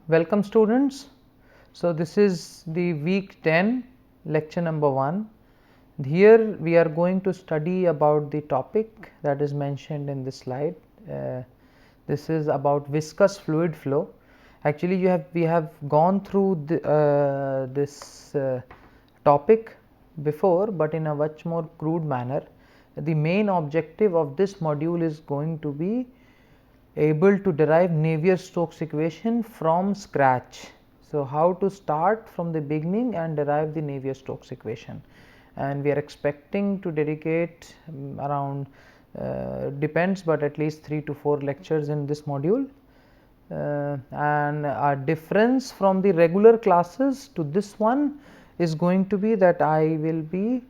Welcome students. So this is the week 10 lecture number 1. Here we are going to study about the topic that is mentioned in this slide. This is about viscous fluid flow. Actually we have gone through this topic before, but in a much more crude manner. The main objective of this module is going to be able to derive Navier-Stokes equation from scratch. So, how to start from the beginning and derive the Navier-Stokes equation, and we are expecting to dedicate around depends, but at least 3 to 4 lectures in this module. And a difference from the regular classes to this one is going to be that I will be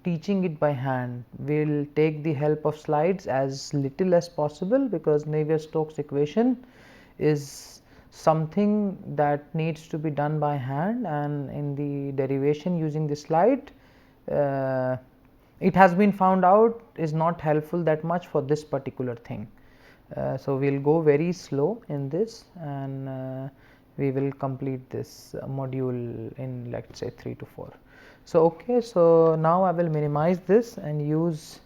teaching it by hand. We will take the help of slides as little as possible, because Navier-Stokes equation is something that needs to be done by hand, and in the derivation using the slide it has been found out is not helpful that much for this particular thing. So, we will go very slow in this, and we will complete this module in, let us say, 3 to 4. So, okay, so now I will minimize this and use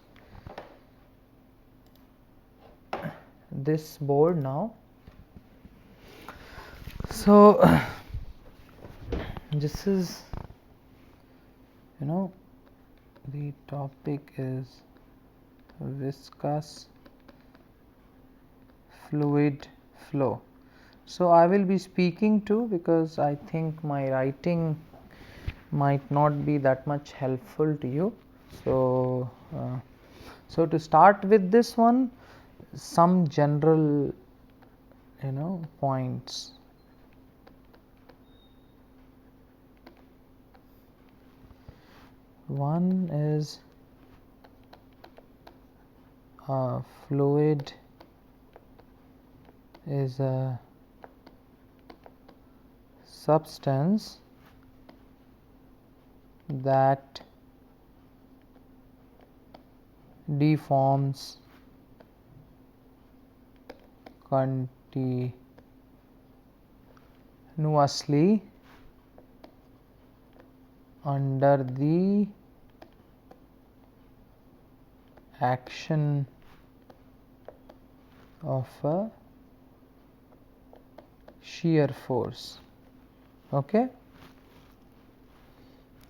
this board now. So, this is, the topic is viscous fluid flow. So, I will be speaking to, because I think my writing might not be that much helpful to you. So, so to start with this one, some general points. One is a fluid is a substance that deforms continuously under the action of a shear force. Okay,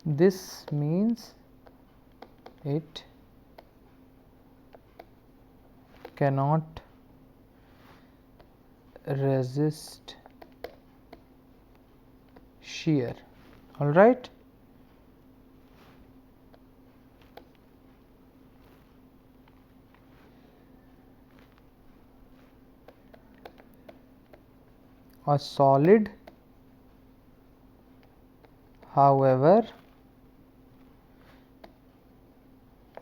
this means it cannot resist shear. All right. A solid, however,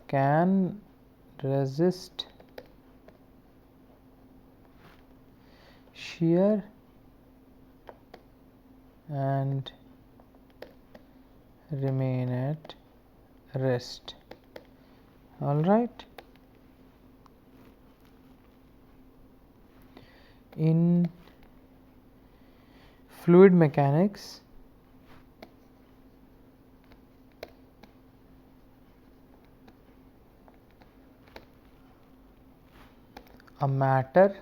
can resist shear and remain at rest. All right. In fluid mechanics, a matter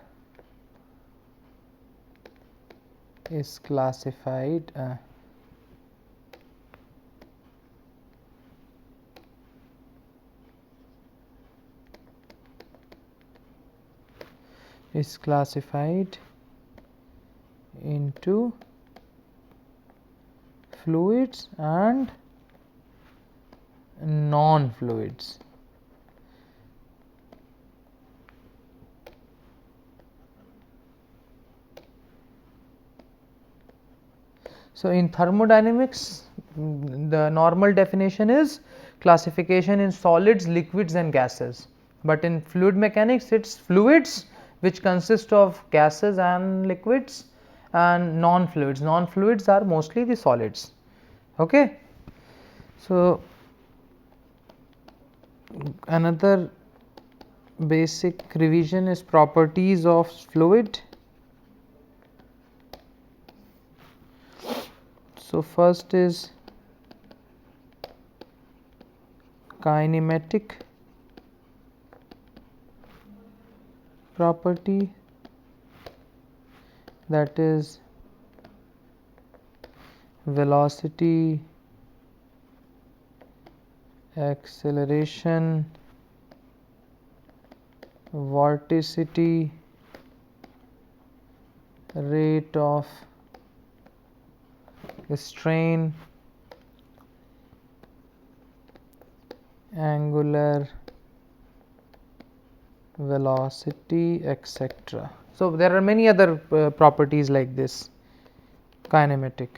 is classified into fluids and non-fluids. So, in thermodynamics, the normal definition is classification in solids, liquids and gases, but in fluid mechanics it is fluids which consist of gases and liquids, and non-fluids. Non-fluids are mostly the solids. Okay. So, another basic revision is properties of fluid. So first is kinematic property, that is velocity, acceleration, vorticity, rate of strain, angular velocity, etc. So there are many other properties like this kinematic.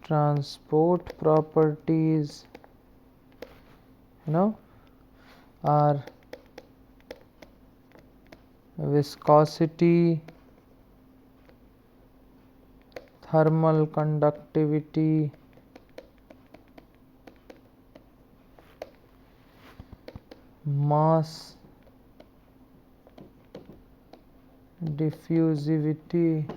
Transport properties, are viscosity, thermal conductivity, mass diffusivity,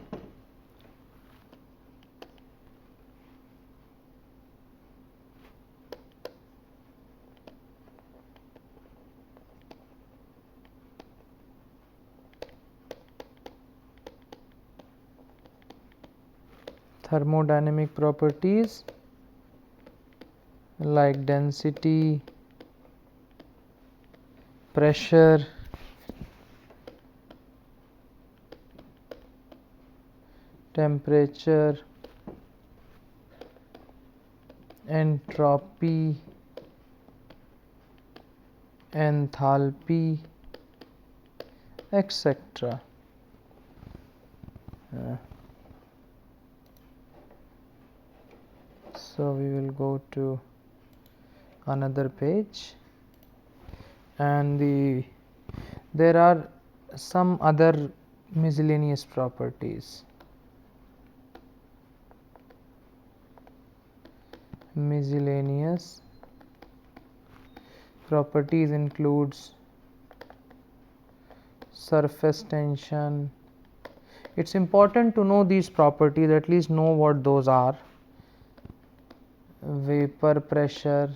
thermodynamic properties like density, pressure, temperature, entropy, enthalpy, etc. So we will go to another page, and there are some other miscellaneous properties. Miscellaneous properties includes surface tension. It's important to know these properties, at least know what those are. Vapor pressure.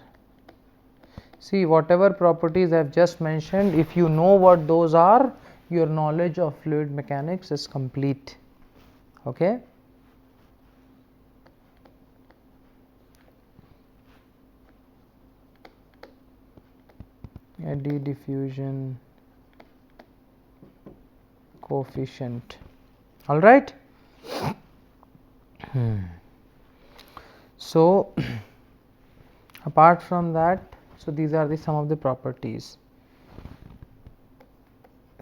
See, whatever properties I have just mentioned, if you know what those are, your knowledge of fluid mechanics is complete. Okay. Eddy diffusion coefficient. All right. So apart from that, so these are some of the properties.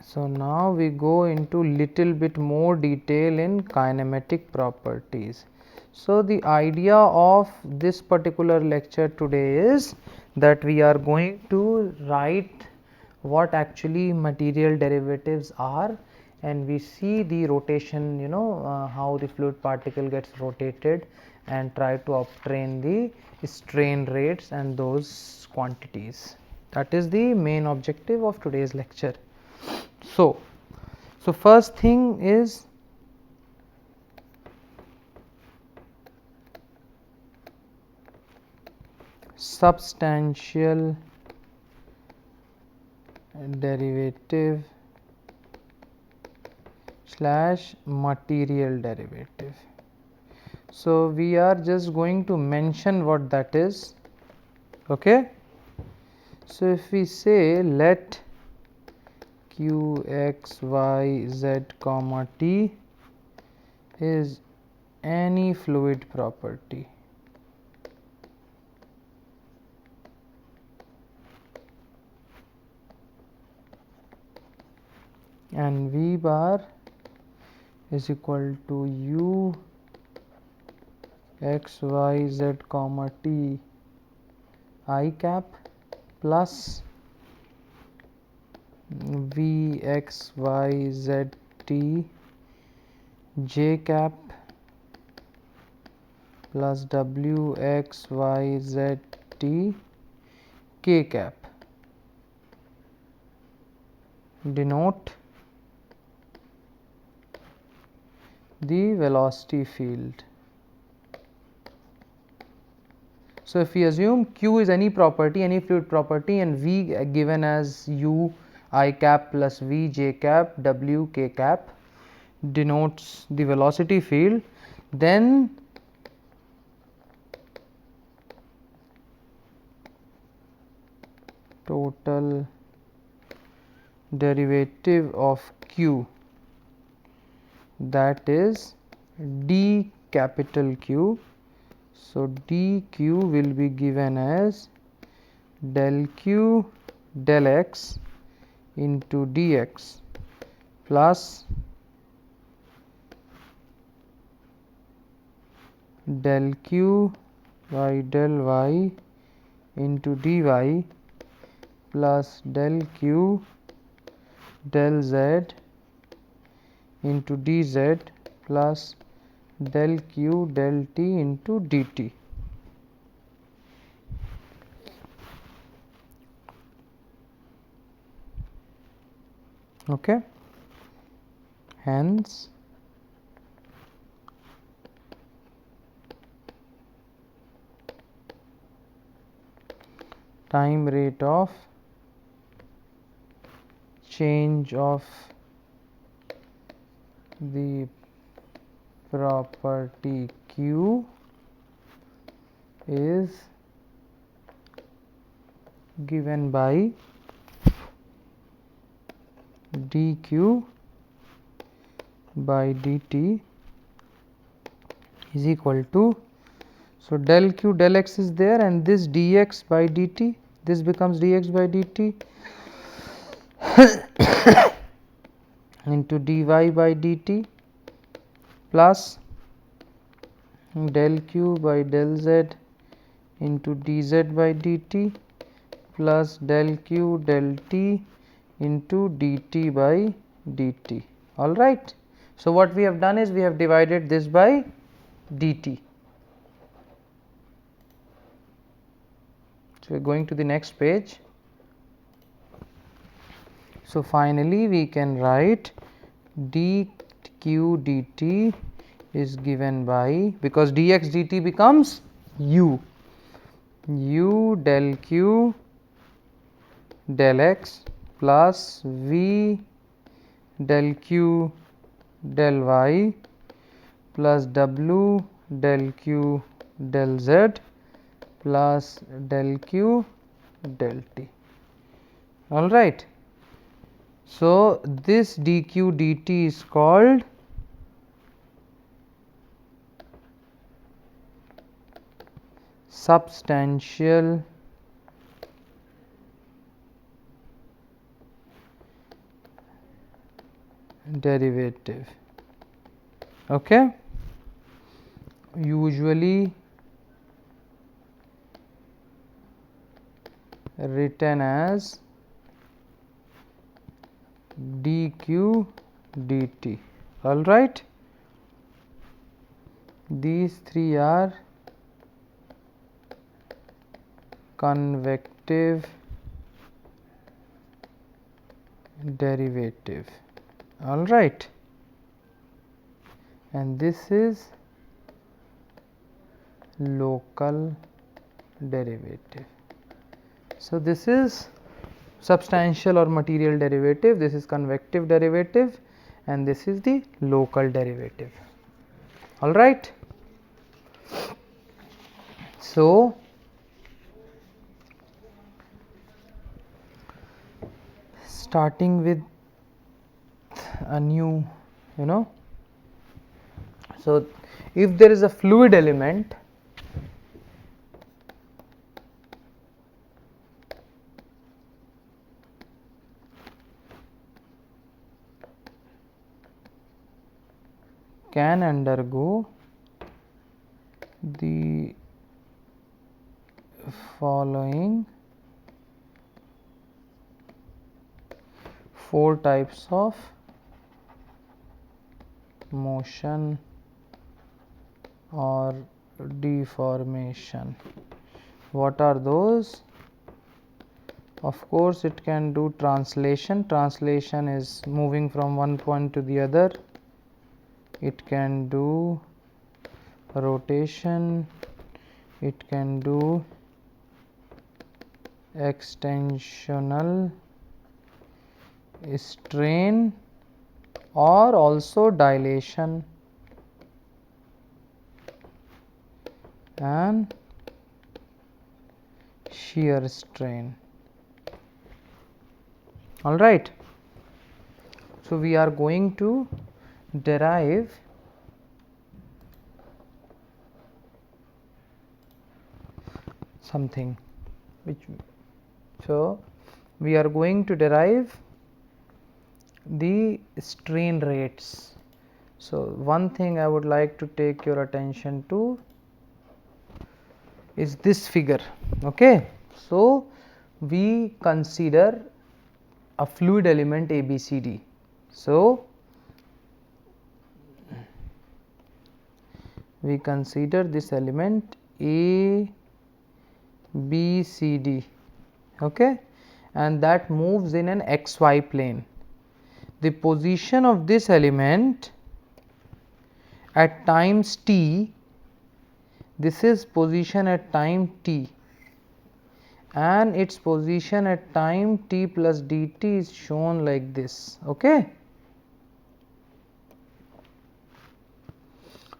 So now we go into little bit more detail in kinematic properties. So the idea of this particular lecture today is that we are going to write what actually material derivatives are, and we see the rotation, how the fluid particle gets rotated, and try to obtain the strain rates and those quantities. That is the main objective of today's lecture. So first thing is substantial derivative / material derivative. So we are just going to mention what that is. Okay. So if we say let q, x, y, z, comma t is any fluid property, and v bar is equal to u, x, y, z, comma t I cap plus v, x, y, z, t j cap plus w, x, y, z, t k cap denote the velocity field. So if we assume Q is any property, any fluid property, and V given as U I cap plus V j cap W k cap denotes the velocity field, then total derivative of Q, that is d capital Q. So dq will be given as del q del x into dx plus del q by del y into dy plus del q del z into dz plus del q del t into dt. Okay. Hence time rate of change of the property Q is given by dq by dt is equal to, so del q del x is there, and this dx by dt, this becomes dx by dt into dy by dt plus del q by del z into dz by dt plus del q del t into dt by dt. All right. So what we have done is we have divided this by dt. So we are going to the next page. So finally we can write dq dt is given by, because dx dt becomes u del q del x plus v del q del y plus w del q del z plus del q del t. All right. So this dq dt is called substantial derivative. Okay. Usually written as dq dt. All right. These three are convective derivative. All right. And this is local derivative. So this is substantial or material derivative, this is convective derivative, and this is the local derivative. All right. So starting with a new, so if there is a fluid element, can undergo the following 4 types of motion or deformation. What are those? Of course, it can do translation. Translation is moving from one point to the other. it can do rotation, it can do extensional strain or also dilation and shear strain. All right. So, we are going to derive something which, so we are going to derive the strain rates. So, one thing I would like to take your attention to is this figure. Okay. So, we consider a fluid element ABCD. So, we consider this element A, B, C, D, okay, and that moves in an xy plane. The position of this element at times t, this is position at time t, and its position at time t plus dt is shown like this. Okay.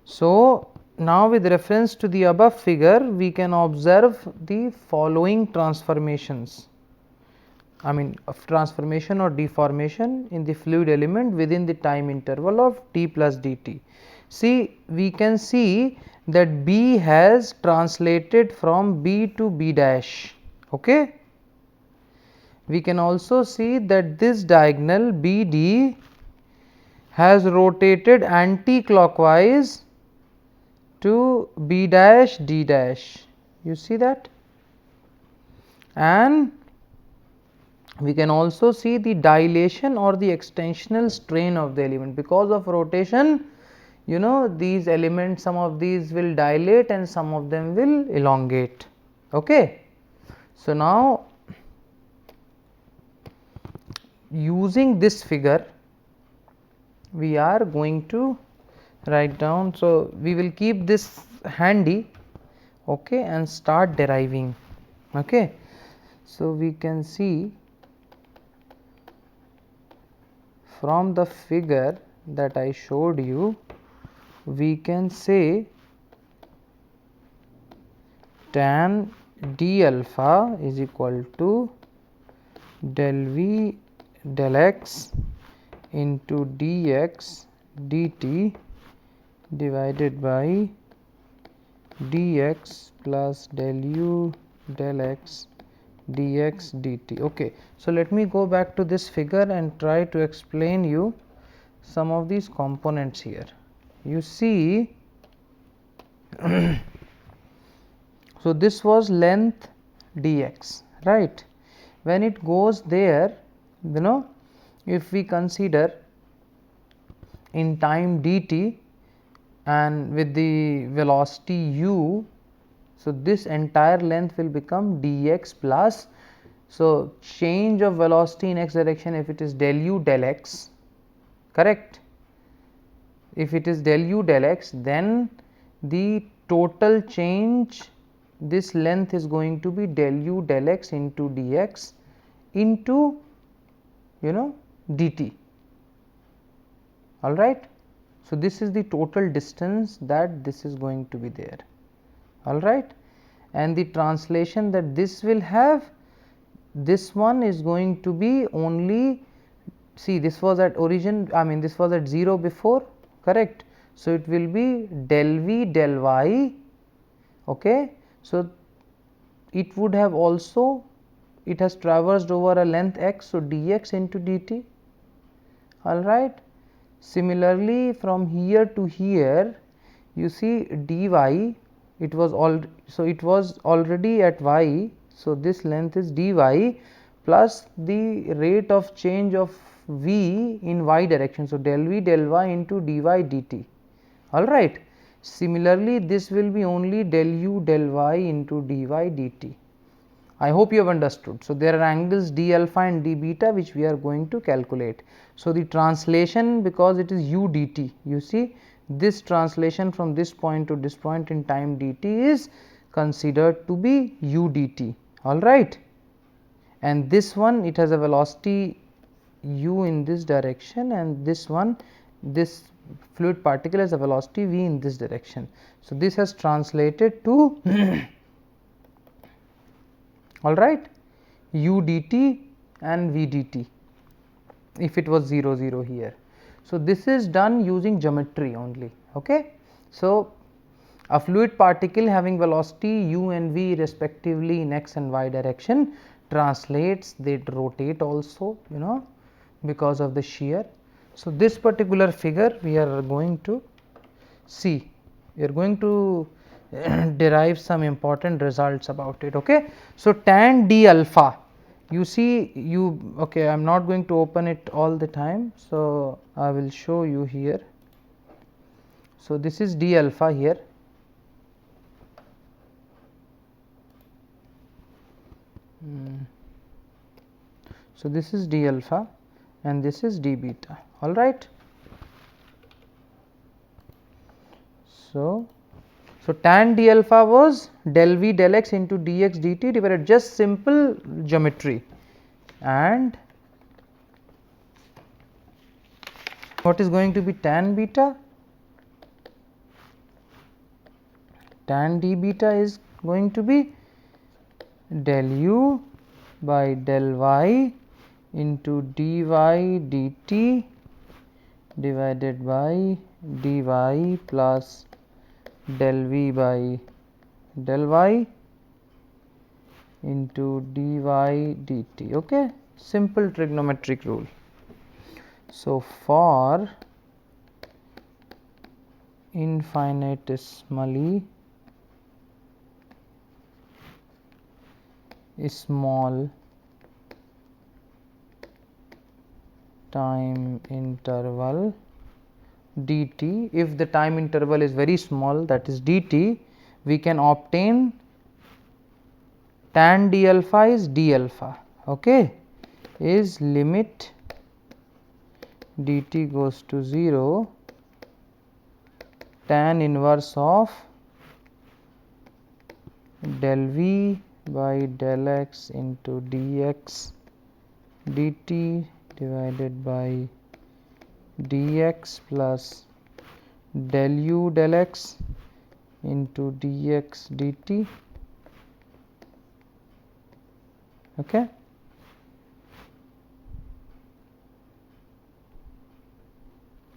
So, now with reference to the above figure, we can observe the following transformations. I mean of transformation or deformation in the fluid element within the time interval of t plus dt. See, we can see that B has translated from B to B dash. Okay. We can also see that this diagonal BD has rotated anti-clockwise to B dash D dash. You see that? And we can also see the dilation or the extensional strain of the element. Because of rotation, you know, these elements, some of these will dilate and some of them will elongate. Okay. So, now using this figure, we are going to write down. So, we will keep this handy, okay, and start deriving. Okay. So, we can see from the figure that I showed you, we can say tan d alpha is equal to del v del x into dx dt divided by dx plus del u del x dx dt. Okay. So, let me go back to this figure and try to explain you some of these components here. You see, so this was length dx, right. When it goes there, you know, if we consider in time dt and with the velocity u, so this entire length will become dx plus, so change of velocity in x direction if it is del u del x, correct. If it is del u del x, then the total change, this length is going to be del u del x into dx into, you know, dt. All right. So, this is the total distance that this is going to be there. All right. And the translation that this will have, this one is going to be only, see, this was at origin, I mean this was at 0 before, correct. So, it will be del v del y. Okay. So, it would have also, it has traversed over a length x, so dx into dt. All right. Similarly, from here to here, you see dy, it was all, so it was already at y. So, this length is dy plus the rate of change of v in y direction. So, del v del y into dy dt. All right. Similarly, this will be only del u del y into dy dt. I hope you have understood. So, there are angles d alpha and d beta which we are going to calculate. So, the translation, because it is u dt, you see this translation from this point to this point in time dt is considered to be u dt, all right, and this one it has a velocity u in this direction, and this one, this fluid particle has a velocity v in this direction. So, this has translated to all right, u dt and v dt if it was 0 0 here. So, this is done using geometry only. Okay. So, a fluid particle having velocity u and v respectively in x and y direction translates, they rotate also, you know, because of the shear. So, this particular figure we are going to see, we are going to derive some important results about it. Okay. So, tan d alpha, you see, you okay, I am not going to open it all the time. So, I will show you here. So, this is d alpha here. So, this is d alpha and this is d beta, all right. So, tan d alpha was del v del x into dx dt divided, just simple geometry, and what is going to be tan beta? Tan d beta is going to be del u by del y into dy dt divided by dy plus del v by del y into dy dt. Okay, simple trigonometric rule. So, for infinitesimally small time interval dt, if the time interval is very small, that is dt, we can obtain tan d alpha is d alpha, okay, is limit dt goes to 0 tan inverse of del v by del x into dx dt divided by dx plus del u del x into dx dt. Okay.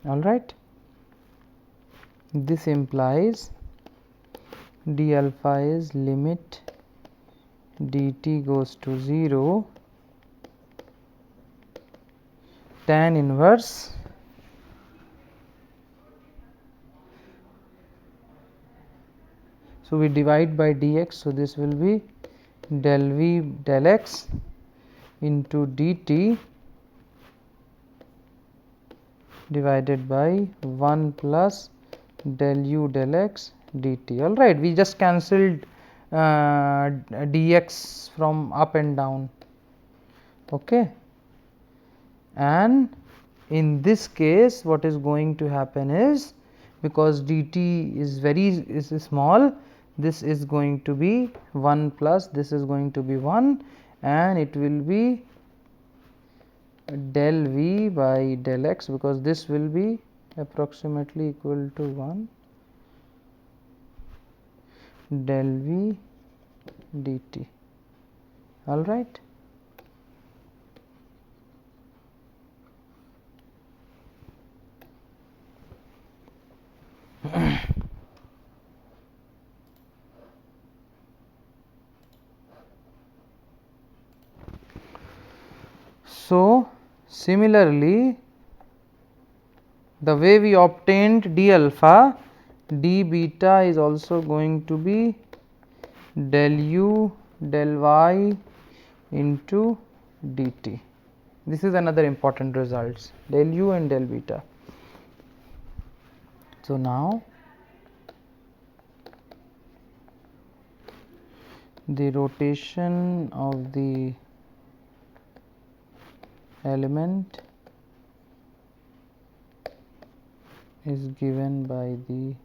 All right. This implies d alpha is limit dt goes to 0 tan inverse so we divide by dx, so this will be del v del x into dt divided by 1 plus del u del x dt. All right, we just cancelled dx from up and down. Okay, and in this case what is going to happen is, because dt is very small, this is going to be 1 plus this is going to be 1, and it will be del v by del x, because this will be approximately equal to 1 del v dt. All right. So, similarly, the way we obtained d alpha, d beta is also going to be del u del y into dt. This is another important results, del u and del beta. So, now the rotation of the element is given by the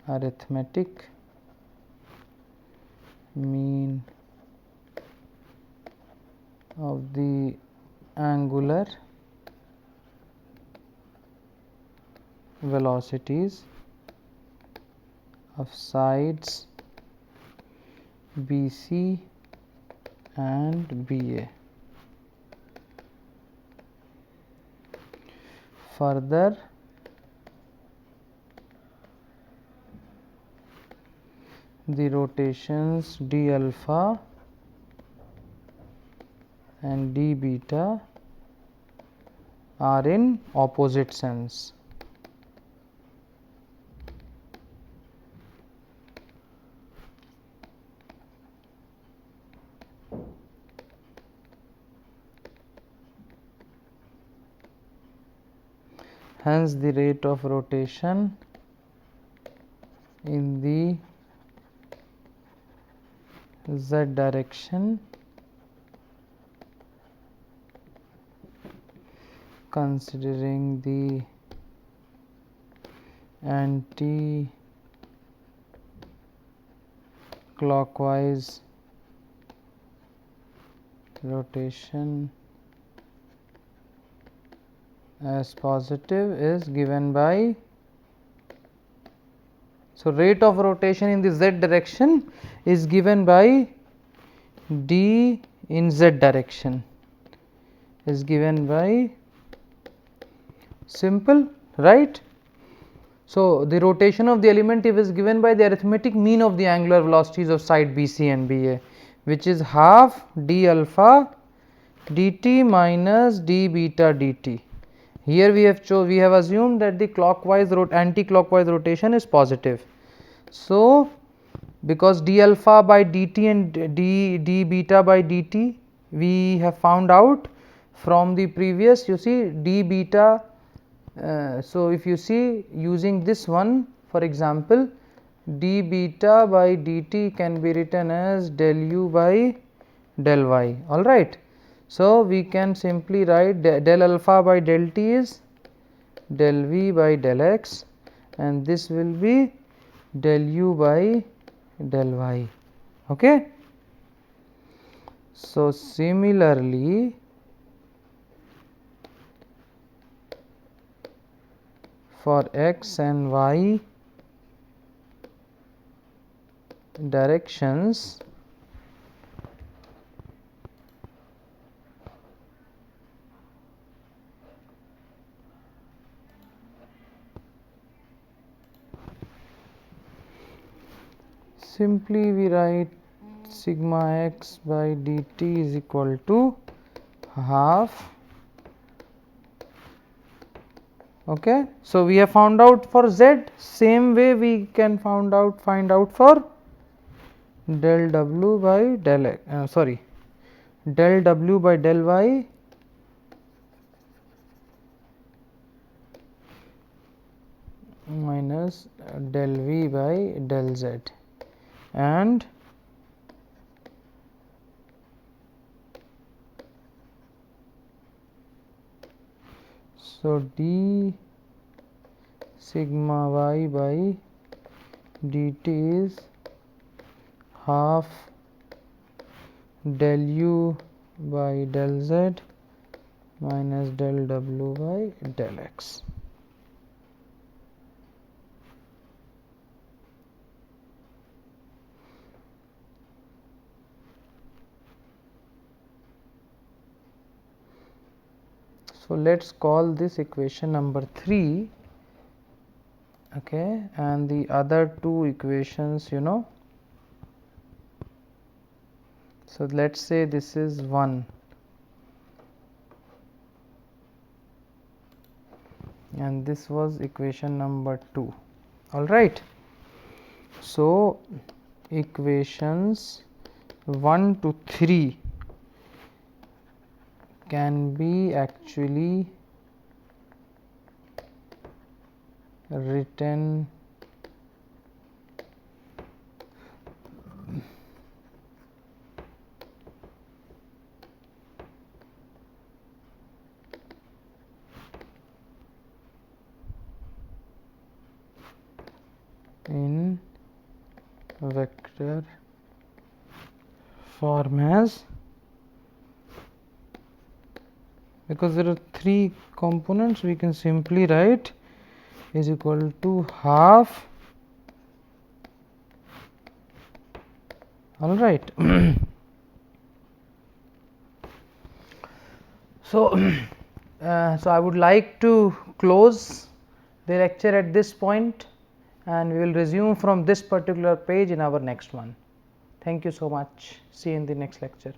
arithmetic mean of the angular velocities of sides BC and BA. Further, the rotations d alpha and d beta are in opposite sense. Hence, the rate of rotation in the z direction considering the anti-clockwise rotation as positive is given by, so rate of rotation in the z direction is given by d in z direction is given by, simple, right? So, the rotation of the element is given by the arithmetic mean of the angular velocities of side BC and BA, which is half d alpha dt minus d beta dt. Here we have assumed that the anti-clockwise rotation is positive. So, because d alpha by dt and d beta by dt we have found out from the previous, you see d beta. So, if you see using this one, for example, d beta by dt can be written as del u by del y, all right. So, we can simply write del alpha by del t is del v by del x, and this will be del u by del y, okay. So, similarly, for x and y directions, simply we write sigma x by dt is equal to half, okay. So, we have found out for z, same way we can find out for del w by del x, del w by del y minus del v by del z, and so d sigma y by dt is half del u by del z minus del w by del x. So, let us call this equation number 3, okay, and the other two equations, you know. So, let us say this is 1 and this was equation number 2, all right. So, equations 1 to 3 can be actually written in vector form as, because there are 3 components, we can simply write is equal to half. All right. So, so I would like to close the lecture at this point, and we will resume from this particular page in our next one. Thank you so much. See you in the next lecture.